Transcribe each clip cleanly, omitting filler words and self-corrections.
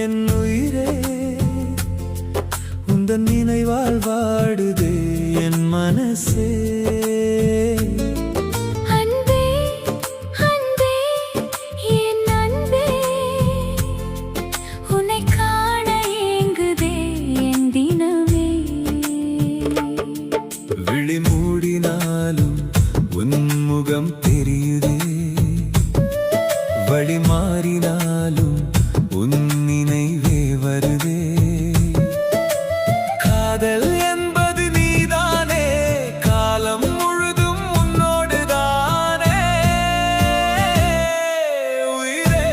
என் உயிரே உந்தன் நினைவால் வாடுதே என் மனசே. விழி மூடினாலும் உன் முகம் தெரியுதே, வழி மாறினாலும் உன் நினைவே வருதே. காதல் என்பது நீதானே, காலம் முழுதும் உன்னோடுதானே உயிரே.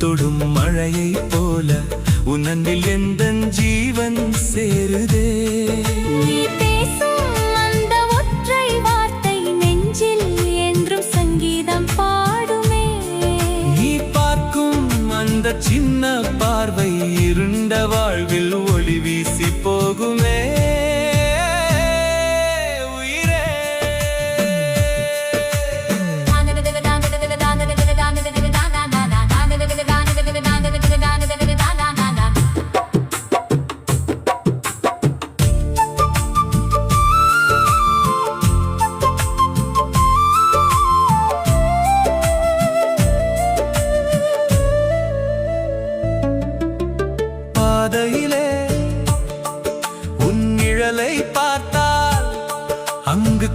தொடும் மழையை போல உன் அன்பில் எந்தன் ஜீவன் சேருதே. நீ பேசும் அந்த ஒற்றை வார்த்தை நெஞ்சில் என்றும் சங்கீதம் பாடுமே. நீ பார்க்கும் அந்த சின்ன பார்வை இருண்ட வாழ்வில் ஒளி வீசி போகுமே உயிரே. பாதையிலே உன் நிழலை பார்த்தால் அங்கு